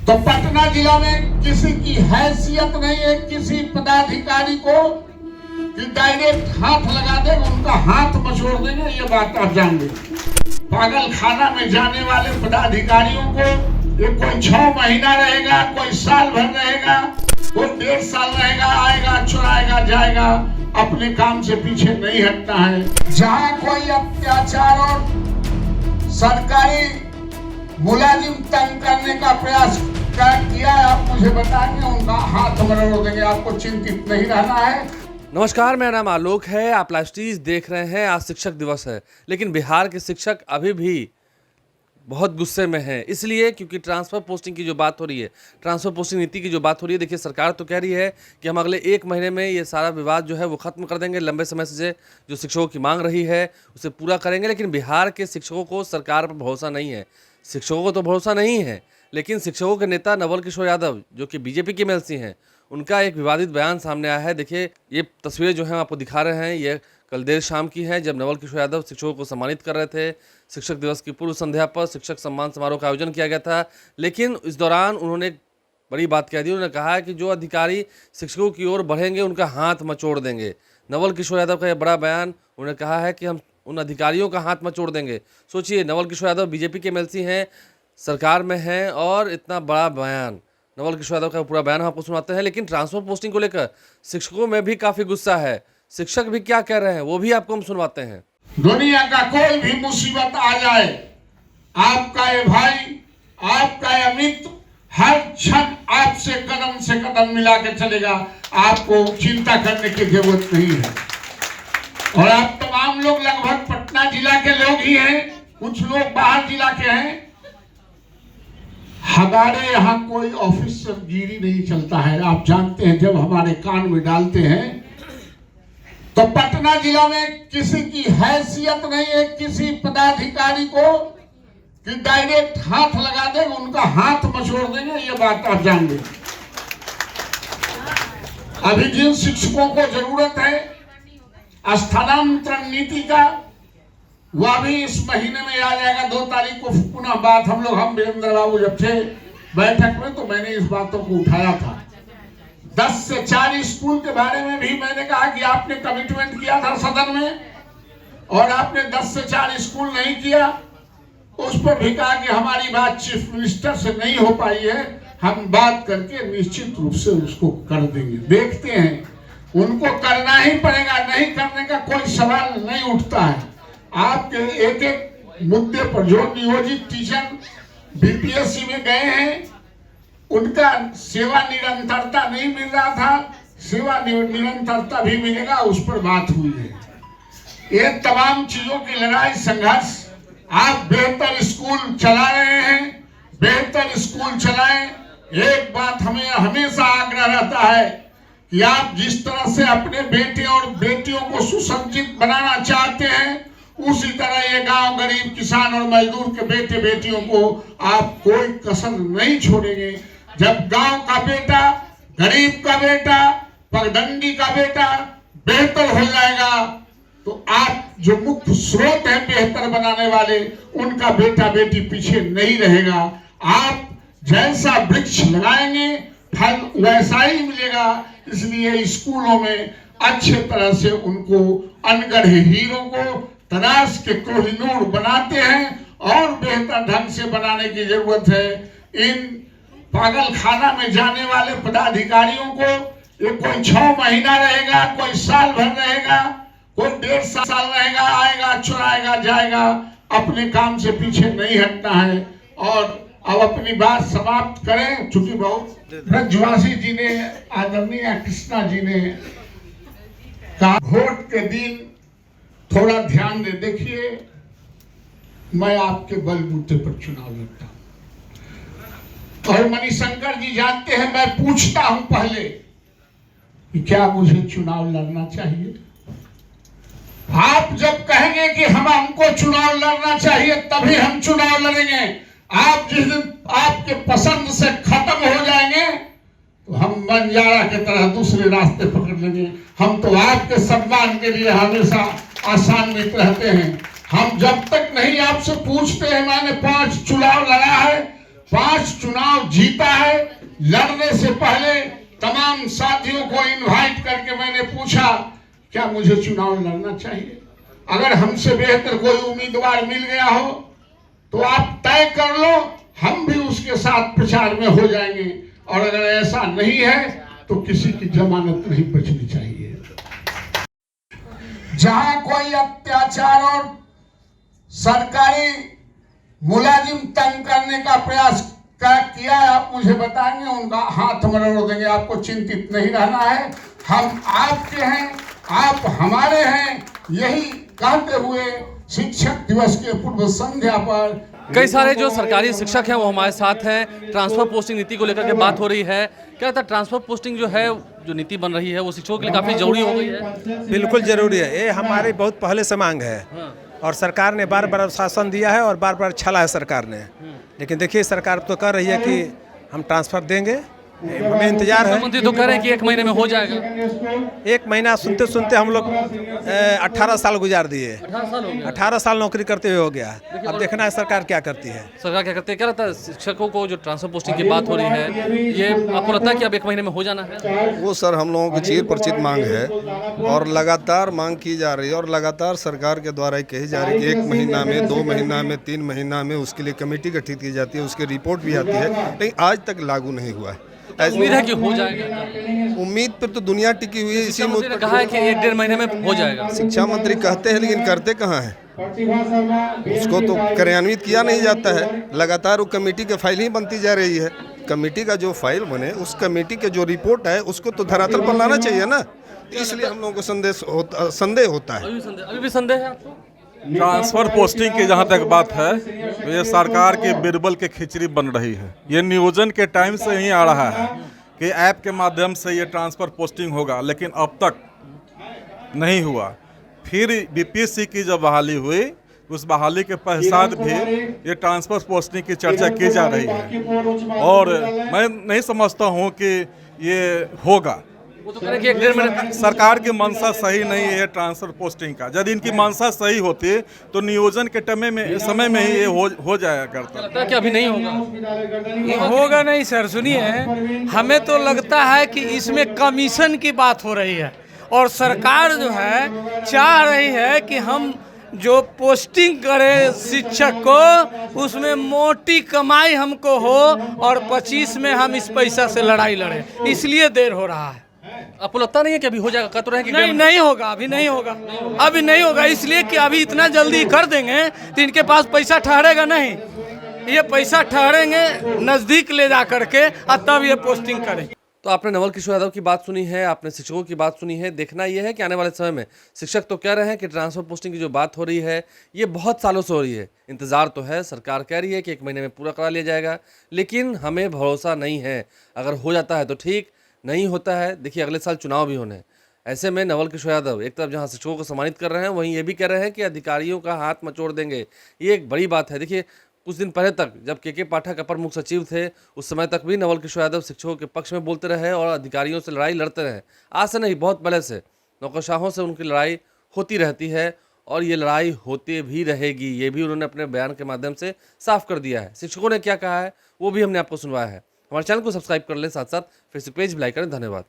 तो पटना जिला में किसी की हैसियत नहीं है किसी पदाधिकारी को कि डायरेक्ट हाथ लगा देंगे, उनका हाथ मचोड़ देंगे, ये बात आप जान लें। पागल खाना में जाने वाले पदाधिकारियों को ये कोई 6 महीना रहेगा, कोई साल भर रहेगा, कोई 1.5 साल रहेगा, आएगा चुराएगा जाएगा, अपने काम से पीछे नहीं हटना है। जहां कोई अत्याचार और सरकारी मुलाजिम तंग करने का प्रयास किया, आप मुझे बताएंगे, उनका हाथ मरोड़ देंगे, आपको चिंतित नहीं रहना है। नमस्कार, मेरा नाम आलोक है। आप लाइव देख रहे हैं। आज शिक्षक दिवस है, लेकिन बिहार के शिक्षक अभी भी बहुत गुस्से में हैं। इसलिए क्योंकि ट्रांसफ़र पोस्टिंग की जो बात हो रही है, ट्रांसफ़र पोस्टिंग नीति की जो बात हो रही है, देखिए सरकार तो कह रही है कि हम अगले 1 महीने में ये सारा विवाद जो है वो ख़त्म कर देंगे। लंबे समय से जो शिक्षकों की मांग रही है उसे पूरा करेंगे। लेकिन बिहार के शिक्षकों को सरकार पर भरोसा नहीं है। शिक्षकों को तो भरोसा नहीं है, लेकिन शिक्षकों के नेता नवल किशोर यादव, जो कि बीजेपी के एमएलसी हैं, उनका एक विवादित बयान सामने आया है। देखिए, ये तस्वीरें जो हैं आपको दिखा रहे हैं, ये कल देर शाम की है, जब नवल किशोर यादव शिक्षकों को सम्मानित कर रहे थे। शिक्षक दिवस की पूर्व संध्या पर शिक्षक सम्मान समारोह का आयोजन किया गया था, लेकिन इस दौरान उन्होंने एक बड़ी बात कह दी। उन्होंने कहा कि जो अधिकारी शिक्षकों की ओर बढ़ेंगे उनका हाथ मचोड़ देंगे। नवल किशोर यादव का यह बड़ा बयान, उन्होंने कहा है कि हम उन अधिकारियों का हाथ मचोड़ देंगे। सोचिए, नवल किशोर यादव बीजेपी के एमएलसी हैं, सरकार में हैं, और इतना बड़ा बयान। नवल किशोर यादव का पूरा बयान हम आपको सुनाते हैं। लेकिन ट्रांसफर पोस्टिंग को लेकर शिक्षकों में भी काफ़ी गुस्सा है। शिक्षक भी क्या कह रहे हैं वो भी आपको हम सुनवाते हैं। दुनिया का कोई भी मुसीबत आ जाए, आपका ये भाई, आपका ये मित्र हर क्षण आपसे कदम से कदम मिला के चलेगा, आपको चिंता करने की जरूरत नहीं है। और आप तमाम लोग लगभग पटना जिला के लोग ही हैं, कुछ लोग बाहर जिला के हैं। हमारे यहाँ कोई ऑफिसर गिरी नहीं चलता है, आप जानते हैं। जब हमारे कान में डालते हैं तो पटना जिला में किसी की हैसियत नहीं है किसी पदाधिकारी को कि डायरेक्ट हाथ लगा देंगे, उनका हाथ मचोड़ देंगे, ये बात आप जान लें। अभी जिन शिक्षकों को जरूरत है स्थानांतरण नीति का, वह भी इस महीने में आ जाएगा। 2 तारीख को पुनः बात हम वीरेंद्र बाबू जब थे बैठक में, तो मैंने इस बातों को उठाया था। 10 से 4 स्कूल के बारे में भी मैंने कहा कि आपने कमिटमेंट किया था सदन में, और आपने 10 से 4 स्कूल नहीं किया। उस पर भी कहा कि हमारी बात चीफ मिनिस्टर से नहीं हो पाई है, हम बात करके निश्चित रूप से उसको कर देंगे। देखते हैं, उनको करना ही पड़ेगा, नहीं करने का कोई सवाल नहीं उठता है। आपके एक एक मुद्दे पर जो नियोजित टीचर बीपीएससी में गए हैं, उनका सेवा निरंतरता नहीं मिल रहा था, सेवा निरंतरता भी मिलेगा, उस पर बात हुई है। ये तमाम चीजों की लड़ाई संघर्ष, आप बेहतर स्कूल चला रहे हैं, बेहतर स्कूल चलाएं। एक बात हमें हमेशा आग्रह रहता है कि आप जिस तरह से अपने बेटे और बेटियों को सुसज्जित बनाना चाहते हैं, उसी तरह ये गांव गरीब किसान और मजदूर के बेटे बेटियों को आप कोई कसर नहीं छोड़ेंगे। जब गांव का बेटा, गरीब का बेटा, पगडंडी का बेटा बेहतर हो जाएगा, तो आप जो मुख्य स्रोत है बेहतर बनाने वाले, उनका बेटा बेटी पीछे नहीं रहेगा। आप जैसा वृक्ष लगाएंगे फल वैसा ही मिलेगा। इसलिए स्कूलों में अच्छे तरह से उनको अनगढ़ हीरों को तलाश के कोहिनूर बनाते हैं, और बेहतर ढंग से बनाने की जरूरत है। इन पागल खाना में जाने वाले पदाधिकारियों को ये कोई 6 महीना रहेगा, कोई साल भर रहेगा, कोई 1.5 साल रहेगा, आएगा चुराएगा जाएगा, अपने काम से पीछे नहीं हटना है। और अब अपनी बात समाप्त करें, चूंकि बहुत ब्रजवासी जी ने, आदरणीय कृष्णा जी ने कहा, वोट के दिन थोड़ा ध्यान दे। देखिए, मैं आपके बलबूते पर चुनाव लड़ता हूं, और मणिशंकर जी जानते हैं, मैं पूछता हूं पहले कि क्या मुझे चुनाव लड़ना चाहिए। आप जब कहेंगे कि हमको चुनाव लड़ना चाहिए, तभी हम चुनाव लड़ेंगे। आप जिस दिन आपके पसंद से खत्म हो जाएंगे, तो हम बंजारा की तरह दूसरे रास्ते पकड़ लेंगे। हम तो आपके सम्मान के लिए हमेशा आसान्वित रहते हैं। हम जब तक नहीं आपसे पूछते हैं, मैंने 5 चुनाव लड़ा है, 5 चुनाव जीता है। लड़ने से पहले तमाम साथियों को इनवाइट करके मैंने पूछा क्या मुझे चुनाव लड़ना चाहिए, अगर हमसे बेहतर कोई उम्मीदवार मिल गया हो तो आप तय कर लो, हम भी उसके साथ प्रचार में हो जाएंगे, और अगर ऐसा नहीं है तो किसी की जमानत नहीं बचनी चाहिए। जहां कोई अत्याचार और सरकारी मुलाजिम तंग करने का प्रयास किया है, आप मुझे बताएंगे, उनका हाथ मरोड़ देंगे। आपको चिंतित नहीं रहना है, हम आपके हैं, आप हमारे हैं, यही कहते हुए शिक्षक दिवस के पूर्व संध्या पर कई सारे जो सरकारी शिक्षक हैं वो हमारे साथ हैं। ट्रांसफर पोस्टिंग नीति को लेकर के बात हो रही है, क्या लगता है ट्रांसफर पोस्टिंग जो है, जो नीति बन रही है वो शिक्षकों के लिए काफ़ी जरूरी हो गई है? बिल्कुल जरूरी है, ये हमारी बहुत पहले से मांग है। और सरकार ने बार बार शासन दिया है और बार बार छला है सरकार ने, लेकिन देखिए सरकार तो कह रही है कि हम ट्रांसफर देंगे, हमें इंतजार है। मुख्यमंत्री तो कह रहे हैं कि 1 महीने में हो जाएगा। 1 महीना सुनते सुनते हम लोग 18 साल गुजार दिए। 18 साल हो गया। 18 साल नौकरी करते हुए हो गया। अब देखना है सरकार क्या करती है। सरकार क्या करती है? क्या लगता है शिक्षकों को जो ट्रांसफर पोस्टिंग की बात हो रही है, ये आपको लगता है कि अब 1 महीने में हो जाना है? वो सर हम लोगों की चिर परिचित मांग है और लगातार मांग की जा रही है और लगातार सरकार के द्वारा कही जा रही है कि 1 महीना में, 2 महीना में, 3 महीना में उसके लिए कमेटी गठित की जाती है, उसकी रिपोर्ट भी आती है, लेकिन आज तक लागू नहीं हुआ है। उम्मीद है कि हो जाएगा। उम्मीद पर तो दुनिया टिकी हुई है। इसी शिक्षा मंत्री ने कहा है कि 1-1.5 महीने में हो जाएगा। शिक्षा मंत्री कहते हैं लेकिन करते कहाँ हैं, उसको तो कार्यान्वित किया नहीं जाता है। लगातार वो कमेटी की फाइल ही बनती जा रही है। कमेटी का जो फाइल बने, उस कमेटी के जो रिपोर्ट है उसको तो धरातल पर लाना चाहिए ना, इसलिए हम लोगों को संदेह होता है। अभी भी संदेह है आपको? ट्रांसफर पोस्टिंग की जहाँ तक बात है तो ये सरकार की बिरबल की खिचड़ी बन रही है। ये नियोजन के टाइम से ही आ रहा है कि ऐप के माध्यम से ये ट्रांसफर पोस्टिंग होगा, लेकिन अब तक नहीं हुआ। फिर बीपीएससी की जब बहाली हुई, उस बहाली के पश्चात भी ये ट्रांसफर पोस्टिंग की चर्चा की जा रही है और मैं नहीं समझता हूँ कि ये होगा। वो तो कह रहे हैं कि 1-1.5 महीने। सरकार की मंशा सही नहीं है ट्रांसफर पोस्टिंग का। यदि इनकी मंशा सही होती तो नियोजन के समय में ही ये हो जाया करता। लगता है कि अभी नहीं होगा। होगा नहीं सर, सुनिए, हमें तो लगता है कि इसमें कमीशन की बात हो रही है और सरकार जो है चाह रही है कि हम जो पोस्टिंग करें शिक्षक को उसमें मोटी कमाई हमको हो और 25 में हम इस पैसा से लड़ाई लड़ें, इसलिए देर हो रहा है। आपको लगता नहीं है कि अभी हो जाएगा? कह रहे हैं कि नहीं होगा, अभी नहीं होगा, अभी नहीं होगा, इसलिए कि अभी इतना जल्दी कर देंगे तो इनके पास पैसा ठहरेगा नहीं। ये पैसा ठहरेंगे नज़दीक ले जा करके और तब ये पोस्टिंग करें। तो आपने नवल किशोर यादव की बात सुनी है, आपने शिक्षकों की बात सुनी है। देखना यह है कि आने वाले समय में शिक्षक तो कह रहे हैं कि ट्रांसफर पोस्टिंग की जो बात हो रही है ये बहुत सालों से हो रही है। इंतज़ार तो है, सरकार कह रही है कि 1 महीने में पूरा करा लिया जाएगा, लेकिन हमें भरोसा नहीं है। अगर हो जाता है तो ठीक, नहीं होता है, देखिए अगले साल चुनाव भी होने हैं। ऐसे में नवल किशोर यादव एक तरफ जहां शिक्षकों को सम्मानित कर रहे हैं, वहीं ये भी कह रहे हैं कि अधिकारियों का हाथ मचोड़ देंगे। ये एक बड़ी बात है। देखिए कुछ दिन पहले तक जब के पाठक अपर मुख्य सचिव थे, उस समय तक भी नवल किशोर यादव शिक्षकों के पक्ष में बोलते रहे और अधिकारियों से लड़ाई लड़ते रहे। आज से नहीं, बहुत पहले से नौकरशाहों से उनकी लड़ाई होती रहती है और ये लड़ाई होती भी रहेगी। ये भी उन्होंने अपने बयान के माध्यम से साफ कर दिया है। शिक्षकों ने क्या कहा है वो भी हमने आपको सुनवाया है। हमारे चैनल को सब्सक्राइब कर लें, साथ साथ फेसबुक पेज भी लाइक करें। धन्यवाद।